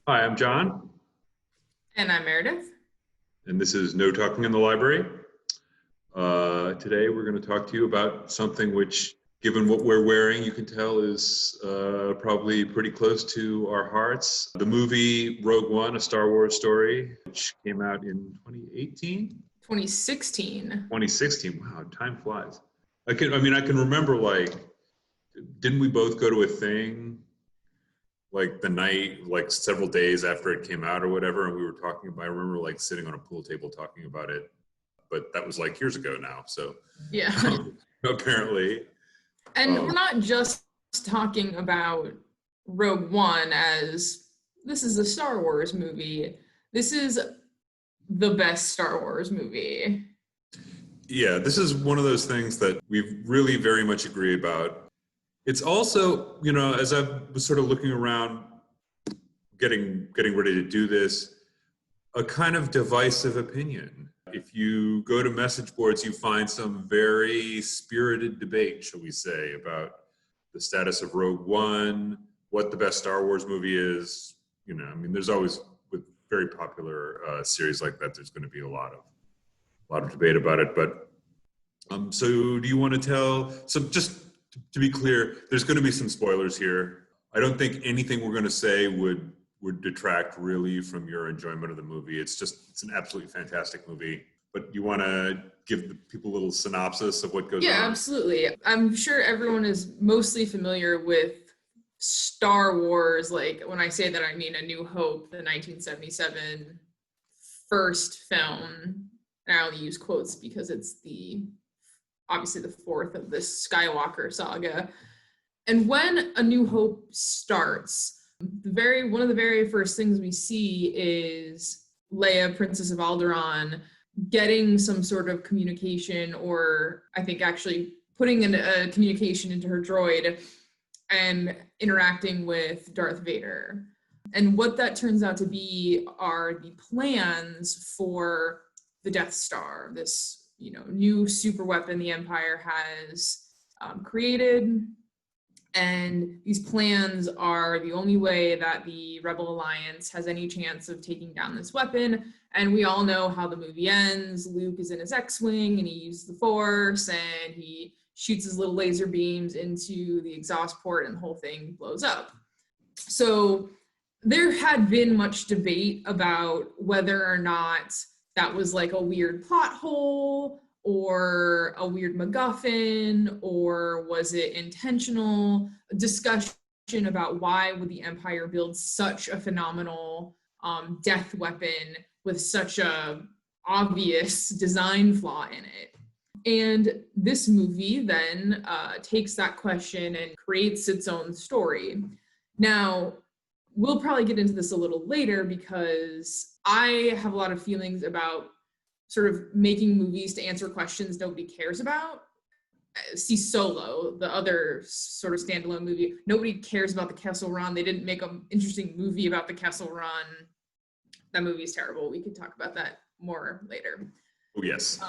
Hi, I'm John, And I'm Meredith. and this is No Talking in the Library. Today, we're going to talk to you about something which, given what we're wearing, you can tell is probably pretty close to our hearts. The movie Rogue One, a Star Wars story, which came out in 2018, 2016. 2016. Wow, time flies. I can remember, didn't we both go to a thing like the night, like several days after it came out or whatever, and we were talking about, I remember like sitting on a pool table talking about it, but that was like years ago now. So Yeah. apparently, And we're um, not just talking about Rogue One as this is a Star Wars movie. This is the best Star Wars movie. yeah, this is one of those things that we really very much agree about. It's also, as I was sort of looking around, getting ready to do this, a kind of divisive opinion. If you go to message boards, you find some very spirited debate, shall we say, about the status of Rogue One, what the best Star Wars movie is. There's always with very popular series like that, there's going to be a lot of debate about it. But so, do you want to tell? So, just to be clear, there's going to be some spoilers here. I don't think anything we're going to say would detract really from your enjoyment of the movie. It's an absolutely fantastic movie. But you want to give the people a little synopsis of what goes Yeah, on? absolutely. I'm sure everyone is mostly familiar with Star Wars. Like when I say that, I mean A New Hope, the 1977 first film. And I only use quotes because it's the obviously the fourth of this Skywalker saga. And when A New Hope starts, one of the very first things we see is Leia, Princess of Alderaan, getting some sort of communication, or I think actually putting in a communication into her droid and interacting with Darth Vader. And what that turns out to be are the plans for the Death Star, this new super weapon the Empire has created. And these plans are the only way that the Rebel Alliance has any chance of taking down this weapon. And we all know how the movie ends. Luke is in his X-Wing and he uses the Force and he shoots his little laser beams into the exhaust port and the whole thing blows up. So there had been much debate about whether or not that was like a weird plot hole or a weird MacGuffin, or was it intentional? Discussion about why would the Empire build such a phenomenal death weapon with such a obvious design flaw in it. And this movie then takes that question and creates its own story. Now, we'll probably get into this a little later because I have a lot of feelings about sort of making movies to answer questions nobody cares about. See Solo, the other sort of standalone movie. Nobody cares about the Kessel Run. They didn't make an interesting movie about the Kessel Run. That movie is terrible. We could talk about that more later. Oh yes.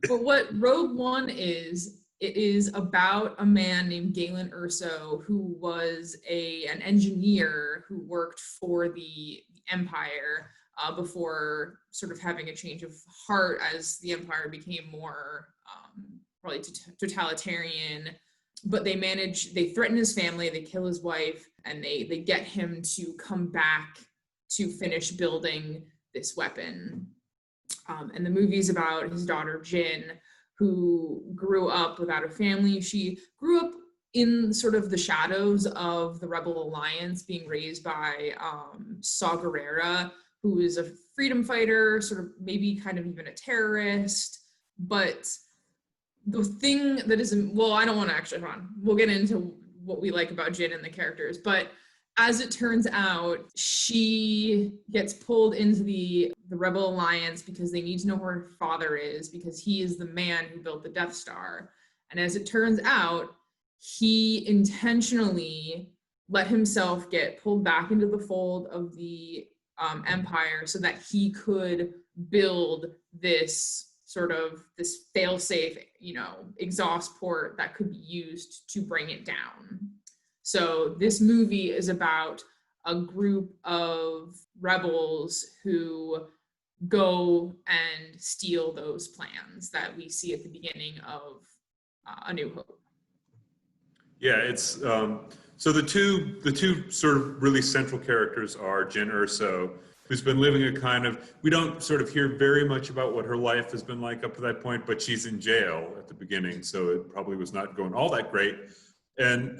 But what Rogue One is, it is about a man named Galen Erso who was an engineer who worked for the Empire before sort of having a change of heart as the Empire became more probably totalitarian. But they threaten his family, they kill his wife, and they get him to come back to finish building this weapon. And the movie's about his daughter Jin, who grew up without a family. She grew up in sort of the shadows of the Rebel Alliance, being raised by Saw Gerrera, who is a freedom fighter, sort of maybe kind of even a terrorist. But the thing that is, well, I don't want to actually, hold on. We'll get into what we like about Jin and the characters, but as it turns out, she gets pulled into the Rebel Alliance because they need to know who her father is, because he is the man who built the Death Star. And as it turns out, he intentionally let himself get pulled back into the fold of the Empire so that he could build this sort of this fail-safe, exhaust port that could be used to bring it down. So this movie is about a group of rebels who go and steal those plans that we see at the beginning of A New Hope. Yeah, it's so the two sort of really central characters are Jyn Erso, who's been living a kind of, we don't sort of hear very much about what her life has been like up to that point, but she's in jail at the beginning, so it probably was not going all that great. And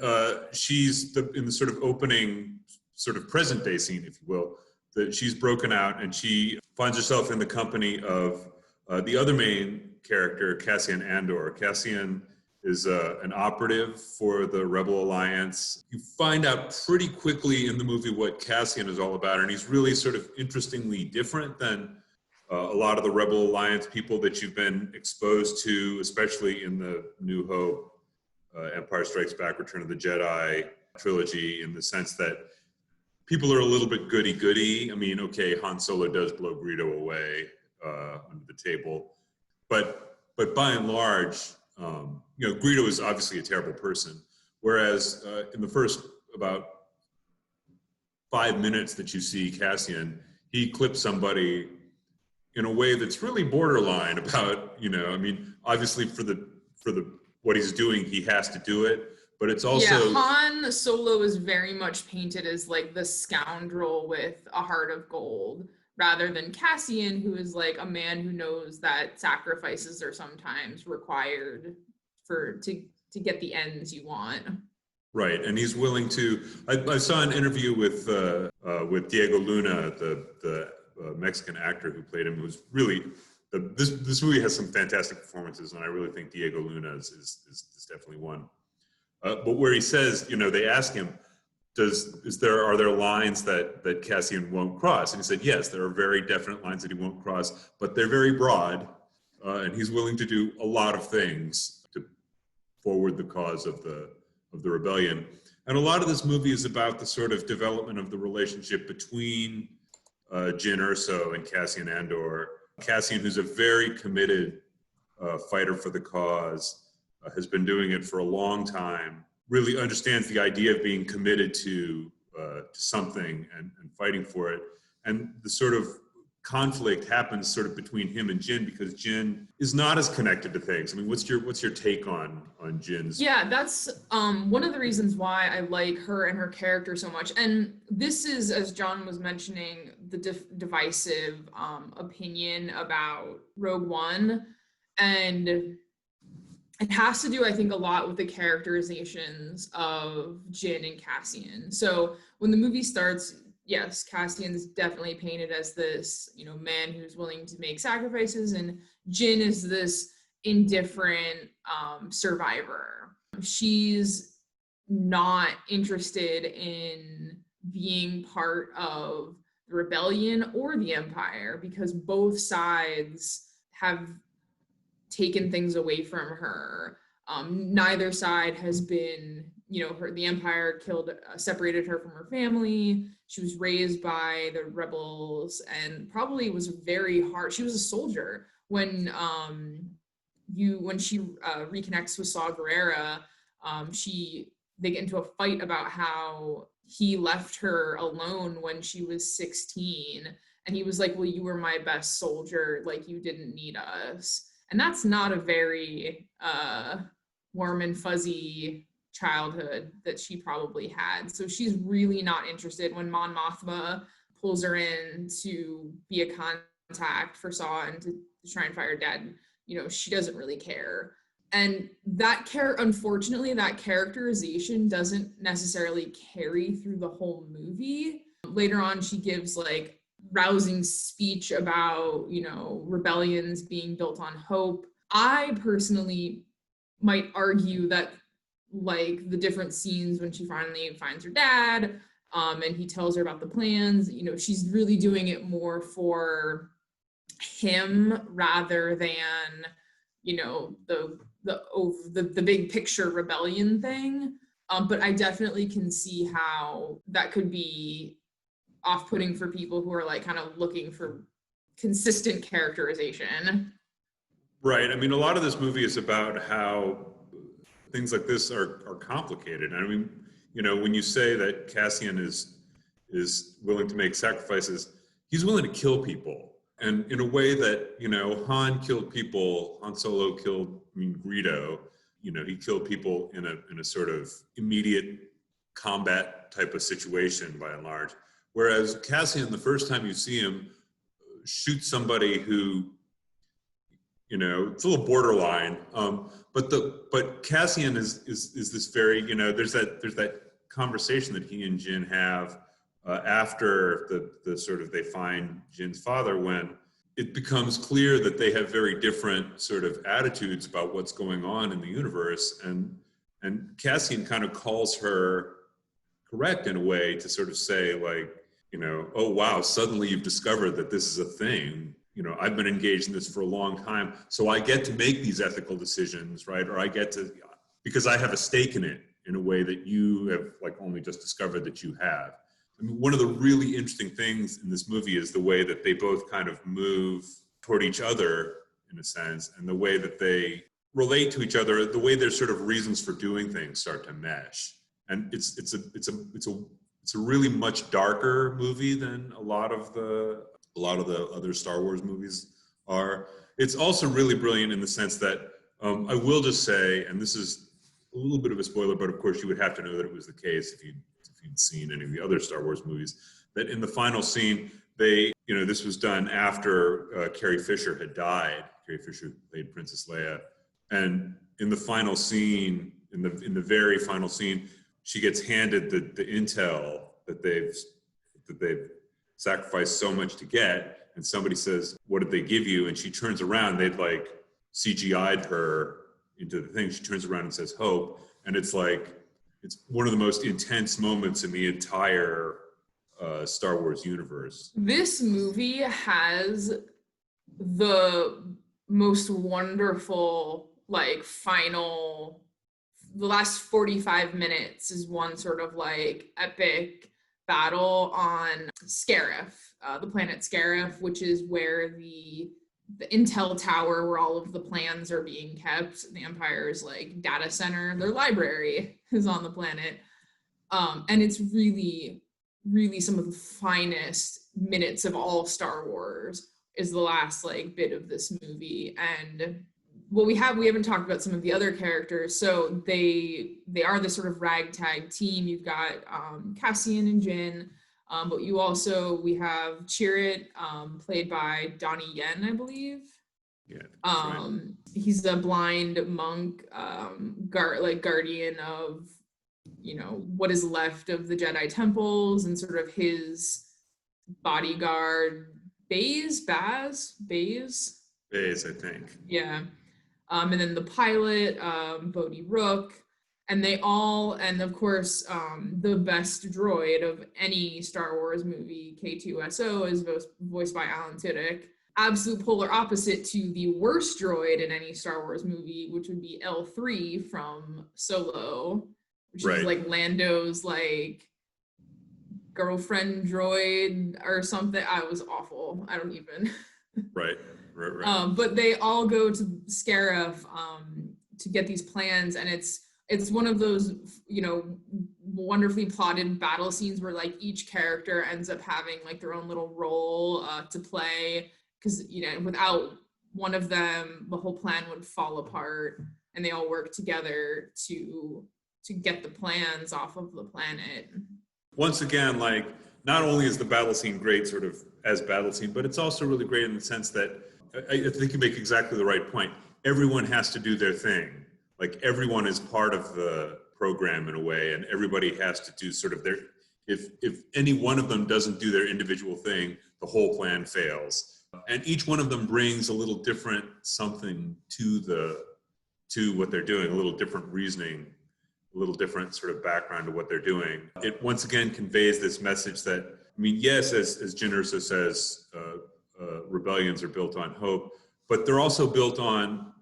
she's in the sort of opening, sort of present day scene, if you will, that she's broken out and she finds herself in the company of the other main character, Cassian Andor. Cassian is an operative for the Rebel Alliance. You find out pretty quickly in the movie what Cassian is all about, and he's really sort of interestingly different than a lot of the Rebel Alliance people that you've been exposed to, especially in the New Hope, Empire Strikes Back, Return of the Jedi trilogy, in the sense that people are a little bit goody-goody. I mean, okay, Han Solo does blow Greedo away under the table, but by and large, Greedo is obviously a terrible person. Whereas in the first about 5 minutes that you see Cassian, he clips somebody in a way that's really borderline about, obviously for the what he's doing, he has to do it, but it's also... Yeah, Han Solo is very much painted as like the scoundrel with a heart of gold, rather than Cassian, who is like a man who knows that sacrifices are sometimes required to get the ends you want. Right, and he's willing to... I saw an interview with Diego Luna, the Mexican actor who played him, who's really... This movie has some fantastic performances, and I really think Diego Luna is definitely one. But where he says, they ask him, are there lines that Cassian won't cross? And he said, yes, there are very definite lines that he won't cross, but they're very broad, and he's willing to do a lot of things to forward the cause of the rebellion. And a lot of this movie is about the sort of development of the relationship between Jyn Erso and Cassian Andor. Cassian, who's a very committed fighter for the cause, has been doing it for a long time, really understands the idea of being committed to something and fighting for it. And the sort of conflict happens sort of between him and Jyn, because Jyn is not as connected to things. I mean, what's your take on Jyn's? Yeah, that's one of the reasons why I like her and her character so much. And this is, as John was mentioning, the divisive opinion about Rogue One. And it has to do, I think, a lot with the characterizations of Jyn and Cassian. So when the movie starts, yes, Cassian's definitely painted as this, man who's willing to make sacrifices, and Jyn is this indifferent survivor. She's not interested in being part of the rebellion or the Empire, because both sides have taken things away from her. Neither side has been, the Empire separated her from her family. She was raised by the rebels and probably was very hard. She was a soldier when she reconnects with Saw Gerrera. They get into a fight about how he left her alone when she was 16, and he was like, well, you were my best soldier, like you didn't need us. And that's not a very warm and fuzzy childhood that she probably had. So she's really not interested when Mon Mothma pulls her in to be a contact for Saw and to try and find her dad. She doesn't really care. And unfortunately, that characterization doesn't necessarily carry through the whole movie. Later on, she gives like rousing speech about, rebellions being built on hope. I personally might argue that like the different scenes when she finally finds her dad, and he tells her about the plans, she's really doing it more for him rather than, the big picture rebellion thing. But I definitely can see how that could be off-putting for people who are like kind of looking for consistent characterization. Right. I mean, a lot of this movie is about how things like this are complicated. I mean, when you say that Cassian is is willing to make sacrifices, he's willing to kill people. And in a way that, you know, Han Solo killed, Greedo, you know, he killed people in a sort of immediate combat type of situation by and large. Whereas Cassian, the first time you see him, shoots somebody who, you know, it's a little borderline. But Cassian is this very, you know, there's that conversation that he and Jin have after the sort of they find Jin's father, when it becomes clear that they have very different sort of attitudes about what's going on in the universe, and Cassian kind of calls her correct in a way to sort of say, like, you know, oh wow, suddenly you've discovered that this is a thing. You know, I've been engaged in this for a long time, so I get to make these ethical decisions, right? Or I get to, because I have a stake in it in a way that you have like only just discovered that you have. I mean, one of the really interesting things in this movie is the way that they both kind of move toward each other in a sense, and the way that they relate to each other, the way their sort of reasons for doing things start to mesh. And it's a really much darker movie than a lot of the other Star Wars movies are. It's also really brilliant in the sense that I will just say, and this is a little bit of a spoiler, but of course you would have to know that it was the case if you'd seen any of the other Star Wars movies, that in the final scene, they, you know, this was done after Carrie Fisher had died. Carrie Fisher played Princess Leia. And in the final scene, in the very final scene, she gets handed the intel that they've sacrificed so much to get, and somebody says, "What did they give you?" And she turns around, they'd like CGI'd her into the thing. She turns around and says, "Hope," and it's like, it's one of the most intense moments in the entire Star Wars universe. This movie has the most wonderful, like, the last 45 minutes is one sort of like epic battle on Scarif, the planet Scarif, which is where the Intel Tower, where all of the plans are being kept, the Empire's like data center, their library is on the planet. And it's really, really some of the finest minutes of all Star Wars is the last like bit of this movie. And well, we haven't talked about some of the other characters. So they are this sort of ragtag team. You've got Cassian and Jin, but we have Chirrut, played by Donnie Yen, I believe. Yeah. Right. He's a blind monk, guardian of, you know, what is left of the Jedi temples, and sort of his bodyguard, Baze, I think. Yeah. And then the pilot, Bodhi Rook, and of course, the best droid of any Star Wars movie, K2SO, is voiced by Alan Tudyk. Absolute polar opposite to the worst droid in any Star Wars movie, which would be L3 from Solo, which is like Lando's like girlfriend droid or something. I was awful. I don't even. Right. But they all go to Scarif to get these plans, and it's one of those, you know, wonderfully plotted battle scenes where like each character ends up having like their own little role to play, because, you know, without one of them, the whole plan would fall apart, and they all work together to get the plans off of the planet. Once again, like, not only is the battle scene great sort of as battle scene, but it's also really great in the sense that I think you make exactly the right point. Everyone has to do their thing. Like, everyone is part of the program in a way, and everybody has to do sort of their, if any one of them doesn't do their individual thing, the whole plan fails. And each one of them brings a little different something to what they're doing, a little different reasoning, a little different sort of background to what they're doing. It once again conveys this message that, I mean, yes, as Jyn Erso says, rebellions are built on hope, but they're also built on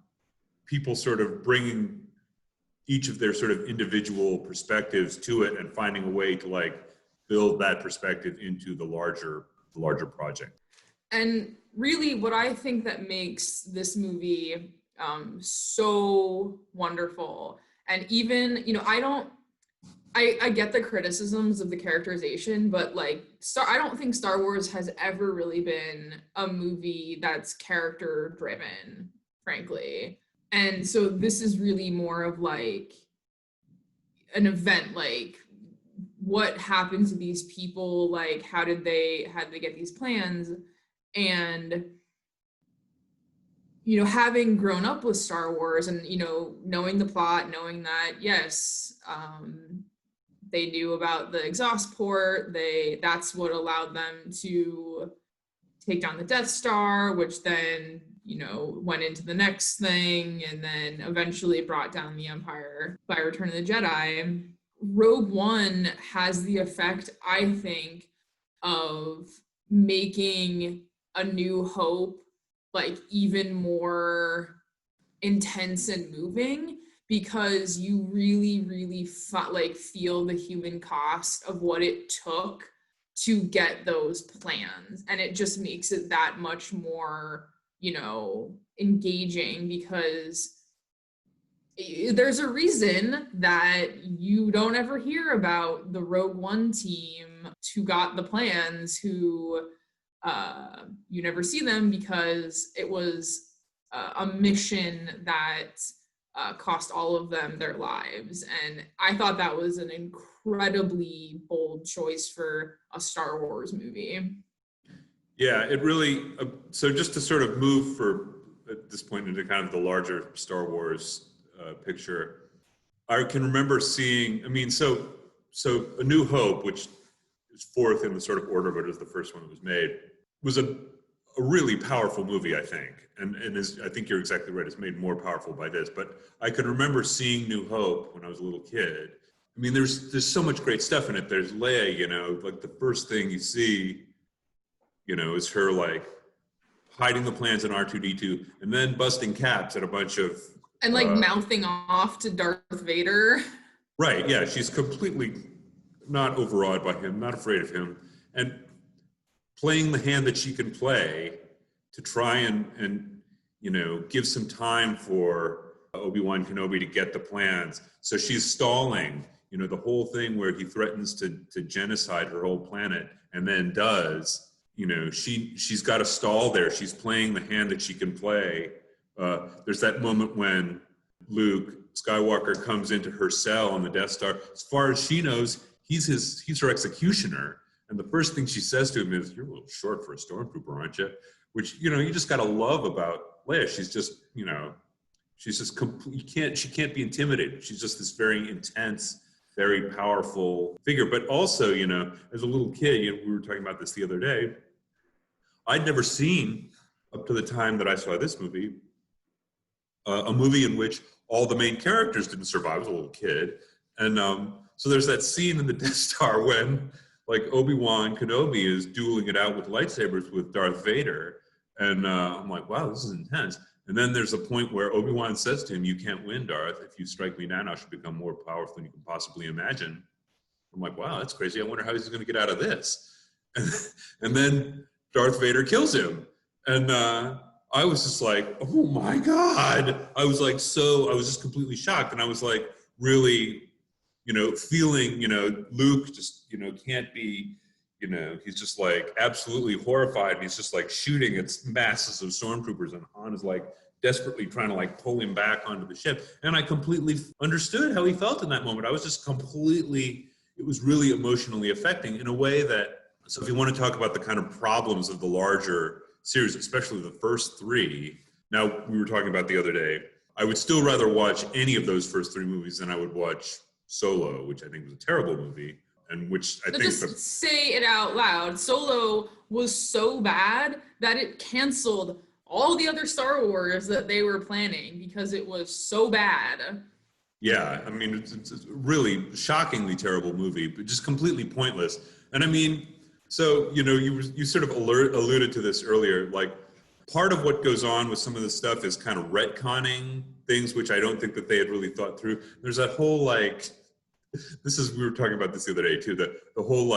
people sort of bringing each of their sort of individual perspectives to it and finding a way to like build that perspective into the larger project. And really what I think that makes this movie so wonderful, and even, you know, I get the criticisms of the characterization, but like I don't think Star Wars has ever really been a movie that's character driven, frankly. And so this is really more of like an event, like what happened to these people, like how did they get these plans? And having grown up with Star Wars and knowing the plot, knowing that yes, they knew about the exhaust port. That's what allowed them to take down the Death Star, which then, went into the next thing and then eventually brought down the Empire by Return of the Jedi. Rogue One has the effect, I think, of making A New Hope like even more intense and moving, because you really feel the human cost of what it took to get those plans, and it just makes it that much more engaging, because there's a reason that you don't ever hear about the Rogue One team who got the plans, who you never see them, because it was a mission that cost all of them their lives. And I thought that was an incredibly bold choice for a Star Wars movie. Yeah, it really, so just to sort of move at this point into kind of the larger Star Wars picture, I can remember seeing, so A New Hope, which is fourth in the sort of order, but is the first one that was made, was a really powerful movie, I think. And I think you're exactly right. It's made more powerful by this. But I could remember seeing New Hope when I was a little kid. There's so much great stuff in it. There's Leia, like the first thing you see, is her like hiding the plans in R2-D2 and then busting caps at a bunch of... And like mouthing off to Darth Vader. Right, yeah. She's completely not overawed by him, not afraid of him. And playing the hand that she can play to try and give some time for Obi-Wan Kenobi to get the plans. So she's stalling, the whole thing where he threatens to genocide her whole planet and then does, she's got to stall there. She's playing the hand that she can play. There's that moment when Luke Skywalker comes into her cell on the Death Star. As far as she knows, he's her executioner. And the first thing she says to him is, "You're a little short for a stormtrooper, aren't you?" Which, you just got to love about Leia. She's just, she can't be intimidated. She's just this very intense, very powerful figure. But also, as a little kid, we were talking about this the other day, I'd never seen, up to the time that I saw this movie, a movie in which all the main characters didn't survive. I was a little kid. And so there's that scene in the Death Star when like Obi-Wan Kenobi is dueling it out with lightsabers with Darth Vader. And I'm like, wow, this is intense. And then there's a point where Obi-Wan says to him, "You can't win, Darth. If you strike me down, I should become more powerful than you can possibly imagine." I'm like, wow, that's crazy. I wonder how he's going to get out of this. And then Darth Vader kills him. And I was just like, oh my God. I was just completely shocked. And I was like, really, feeling, Luke just, can't be, he's just like absolutely horrified. And he's just like shooting at masses of stormtroopers. And Han is like desperately trying to like pull him back onto the ship. And I completely understood how he felt in that moment. I was just it was really emotionally affecting in a way that, so if you want to talk about the kind of problems of the larger series, especially the first three, now we were talking about the other day, I would still rather watch any of those first three movies than I would watch Solo, which I think was a terrible movie, and which I think... Just say it out loud. Solo was so bad that it canceled all the other Star Wars that they were planning because it was so bad. Yeah, it's a really shockingly terrible movie, but just completely pointless. And so, you sort of alluded to this earlier, like part of what goes on with some of this stuff is kind of retconning things, which I don't think that they had really thought through. There's that whole we were talking about this the other day too, the whole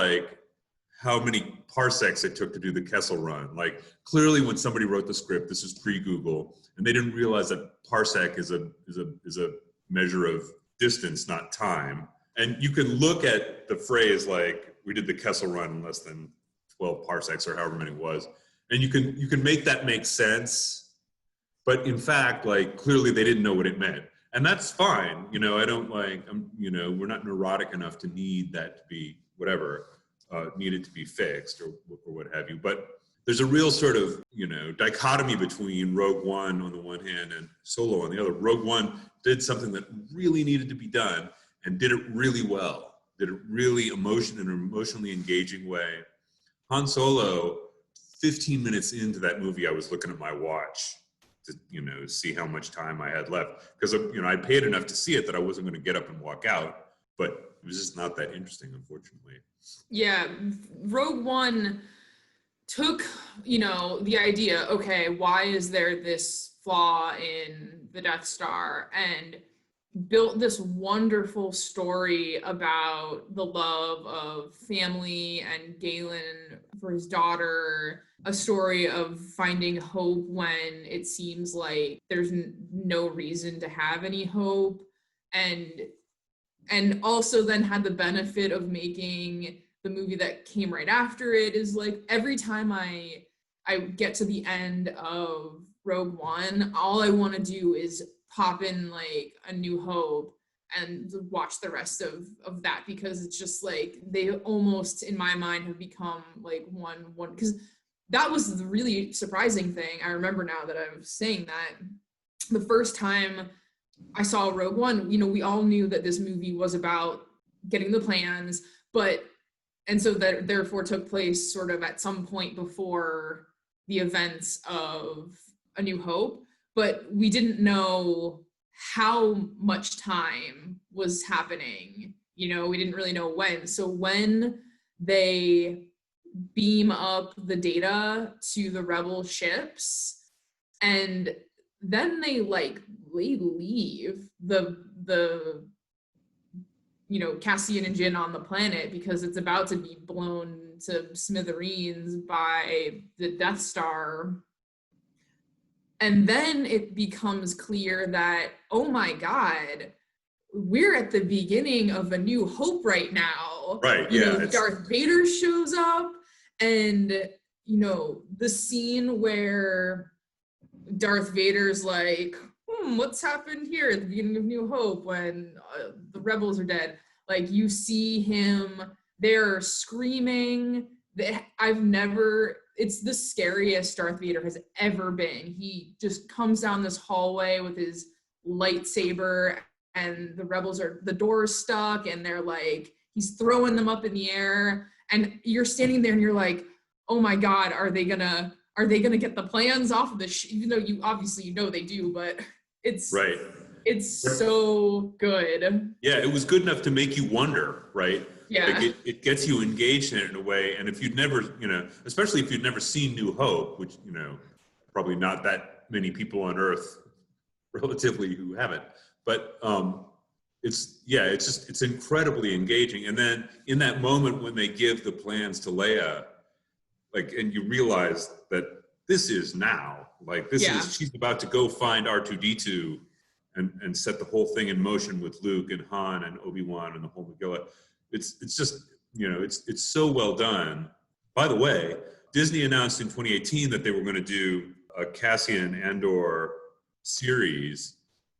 how many parsecs it took to do the Kessel Run. Like clearly when somebody wrote the script, this is pre-Google, and they didn't realize that parsec is a measure of distance, not time. And you can look at the phrase like, we did the Kessel Run in less than 12 parsecs or however many it was, and you can make that make sense, but in fact, like, clearly they didn't know what it meant. And that's fine. I don't we're not neurotic enough to need that to be whatever, needed to be fixed or what have you. But there's a real sort of, dichotomy between Rogue One on the one hand and Solo on the other. Rogue One did something that really needed to be done and did it really well, did it really in an emotionally engaging way. Han Solo, 15 minutes into that movie, I was looking at my watch to, see how much time I had left. Because, I paid enough to see it that I wasn't going to get up and walk out. But it was just not that interesting, unfortunately. Yeah, Rogue One took, the idea, okay, why is there this flaw in the Death Star? And built this wonderful story about the love of family and Galen for his daughter, a story of finding hope when it seems like there's no reason to have any hope, and also then had the benefit of making the movie that came right after it is like, every time I get to the end of Rogue One, all I want to do is pop in like A New Hope and watch the rest of that, because it's just like they almost in my mind have become like one because that was the really surprising thing. I remember now that I was saying that the first time I saw Rogue One, we all knew that this movie was about getting the plans, and so that therefore took place sort of at some point before the events of A New Hope, but we didn't know how much time was happening. We didn't really know when. So when they beam up the data to the rebel ships, and then they leave the Cassian and Jyn on the planet because it's about to be blown to smithereens by the Death Star. And then it becomes clear that, oh my God, we're at the beginning of A New Hope right now. Right, yeah. Darth Vader shows up, and, the scene where Darth Vader's like, what's happened here at the beginning of New Hope when the rebels are dead? Like, you see him, they're screaming. It's the scariest Darth Vader has ever been. He just comes down this hallway with his lightsaber, and the door's stuck, and they're like, he's throwing them up in the air, and you're standing there and you're like, oh my God, are they gonna get the plans off of this? Even though they do, but it's right. It's so good. Yeah, it was good enough to make you wonder, right? Yeah. Like it gets you engaged in it in a way. And if you'd never, especially if you'd never seen New Hope, which, probably not that many people on Earth relatively who haven't, but it's incredibly engaging. And then in that moment when they give the plans to Leia, and you realize that this is now, she's about to go find R2-D2 and set the whole thing in motion with Luke and Han and Obi-Wan and the whole Megillah. It's just, it's so well done. By the way, Disney announced in 2018 that they were going to do a Cassian Andor series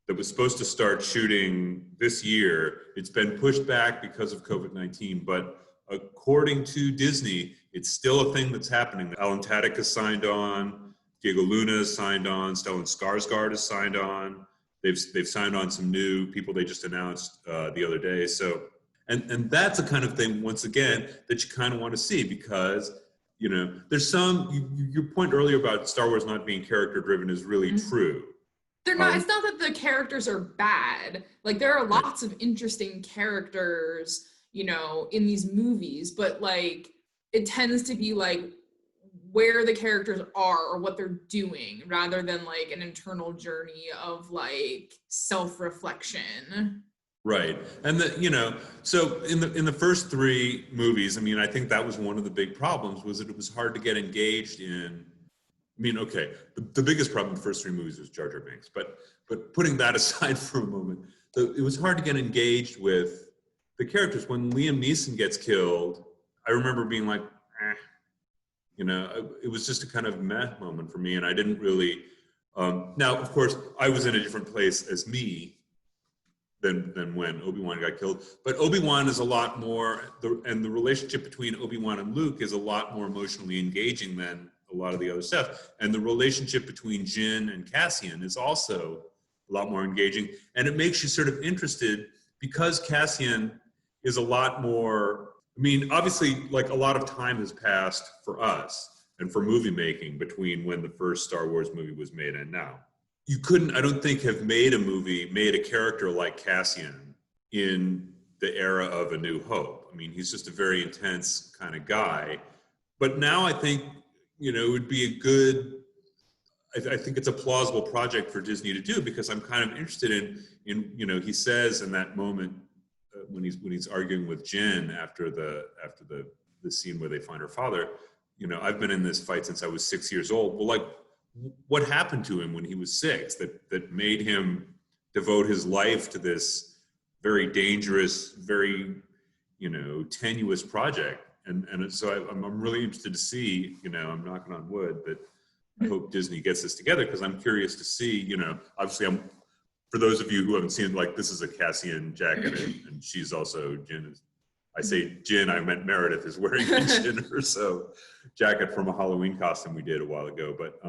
that was supposed to start shooting this year. It's been pushed back because of COVID-19, but according to Disney, it's still a thing that's happening. Alan Tudyk has signed on, Diego Luna has signed on, Stellan Skarsgård has signed on. They've signed on some new people they just announced the other day. So, and that's the kind of thing, once again, that you kind of want to see, because, there's your point earlier about Star Wars not being character driven is really true. They're not. It's not that the characters are bad. Like, there are lots of interesting characters, in these movies, but it tends to be where the characters are or what they're doing, rather than an internal journey of self-reflection. Right. And so in the first three movies, I think that was one of the big problems, was that it was hard to get engaged in. The biggest problem in the first three movies was Jar Jar Binks, but putting that aside for a moment, it was hard to get engaged with the characters. When Liam Neeson gets killed, I remember being like, it was just a kind of meh moment for me, and I didn't really. Now, of course, I was in a different place as me than when Obi-Wan got killed. But Obi-Wan is a lot more, and the relationship between Obi-Wan and Luke is a lot more emotionally engaging than a lot of the other stuff. And the relationship between Jin and Cassian is also a lot more engaging. And it makes you sort of interested because Cassian is a lot more, I mean, obviously, like a lot of time has passed for us and for movie making between when the first Star Wars movie was made and now. You couldn't, I don't think, have made a character like Cassian in the era of A New Hope. I mean, he's just a very intense kind of guy. But now I think, it would be a good, I think it's a plausible project for Disney to do, because I'm kind of interested in he says in that moment when he's arguing with Jen after the scene where they find her father, I've been in this fight since I was 6 years old. Well, like, what happened to him when he was 6 that made him devote his life to this very dangerous, very, tenuous project? And so I'm really interested to see, I'm knocking on wood, that I hope Disney gets this together, because I'm curious to see, obviously for those of you who haven't seen it, like, this is a Cassian jacket, and she's also Jin. I say Jin, I meant Meredith is wearing a Jin or so jacket from a Halloween costume we did a while ago. But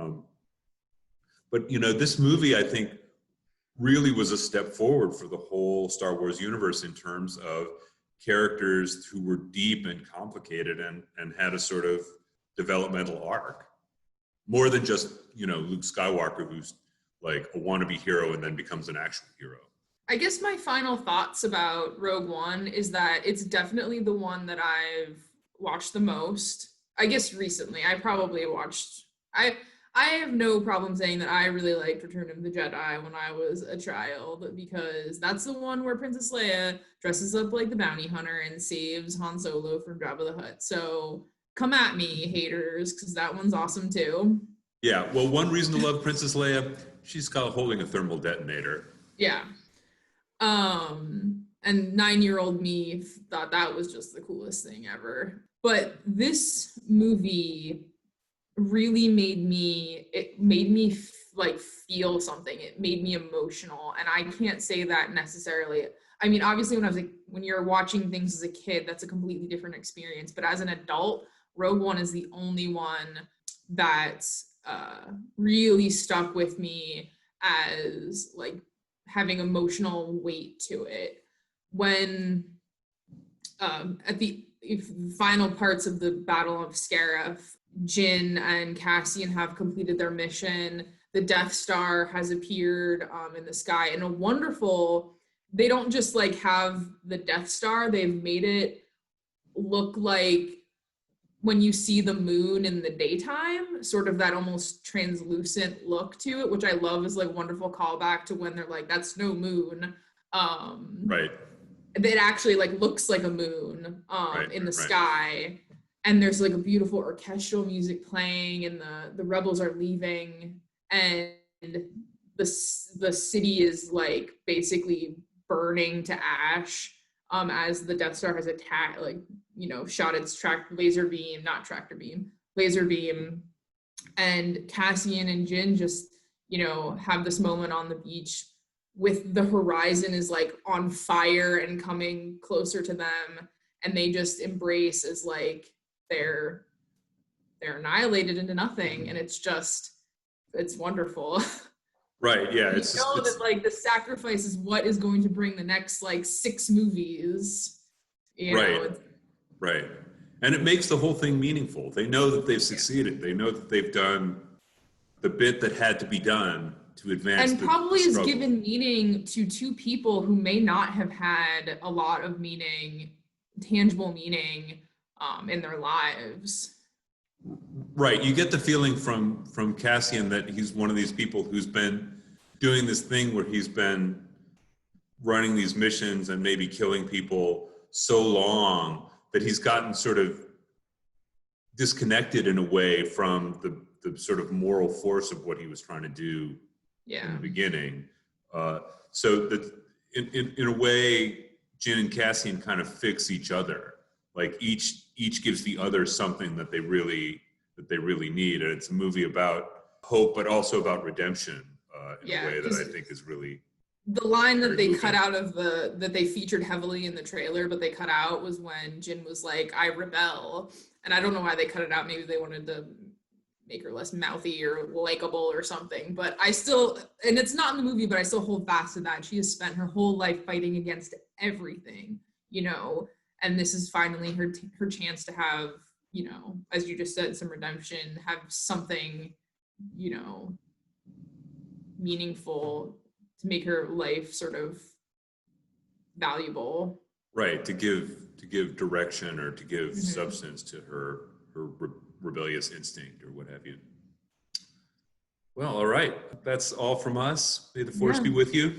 this movie, I think, really was a step forward for the whole Star Wars universe in terms of characters who were deep and complicated and had a sort of developmental arc. More than just, Luke Skywalker, who's like a wannabe hero and then becomes an actual hero. I guess my final thoughts about Rogue One is that it's definitely the one that I've watched the most. I guess recently, I have no problem saying that I really liked Return of the Jedi when I was a child, because that's the one where Princess Leia dresses up like the bounty hunter and saves Han Solo from Jabba the Hutt. So come at me, haters, because that one's awesome too. Yeah, well, one reason to love Princess Leia, she's holding a thermal detonator. Yeah. And 9-year-old me thought that was just the coolest thing ever. But this movie really made me feel something. It made me emotional, and I can't say that necessarily. I mean, obviously when you're watching things as a kid, that's a completely different experience, but as an adult, Rogue One is the only one that really stuck with me as like having emotional weight to it. When at the final parts of the Battle of Scarif, Jin and Cassian have completed their mission. The Death Star has appeared in the sky in a wonderful, they don't just like have the Death Star, they've made it look like when you see the moon in the daytime, sort of that almost translucent look to it, which I love is like wonderful callback to when they're like, that's no moon. Right. It actually like looks like a moon in the sky. And there's like a beautiful orchestral music playing, and the rebels are leaving, and the city is like basically burning to ash as the Death Star has attacked, shot its laser beam, and Cassian and Jin just, have this moment on the beach with the horizon is like on fire and coming closer to them, and they just embrace as like they're annihilated into nothing, and it's wonderful. Right, yeah. It's that like the sacrifice is what is going to bring the next like 6 movies. Right. And it makes the whole thing meaningful. They know that they've succeeded. They know that they've done the bit that had to be done to advance. And probably has given meaning to 2 people who may not have had a lot of meaning, tangible meaning in their lives. Right. You get the feeling from Cassian that he's one of these people who's been doing this thing where he's been running these missions and maybe killing people so long that he's gotten sort of disconnected in a way from the sort of moral force of what he was trying to do in the beginning. So that in a way, Jin and Cassian kind of fix each other. Like each gives the other something that they really need, and it's a movie about hope, but also about redemption in a way that I think is really. The line that they moving. cut out of that they featured heavily in the trailer, but they cut out, was when Jin was like, "I rebel," and I don't know why they cut it out. Maybe they wanted to make her less mouthy or likable or something. But I still, and it's not in the movie, but I still hold fast to that. She has spent her whole life fighting against everything, you know, and this is finally her chance to have, you know, as you just said, some redemption, have something, you know, meaningful to make her life sort of valuable. Right, to give direction or to give substance to her rebellious instinct or what have you. Well, all right. That's all from us. May the force be with you.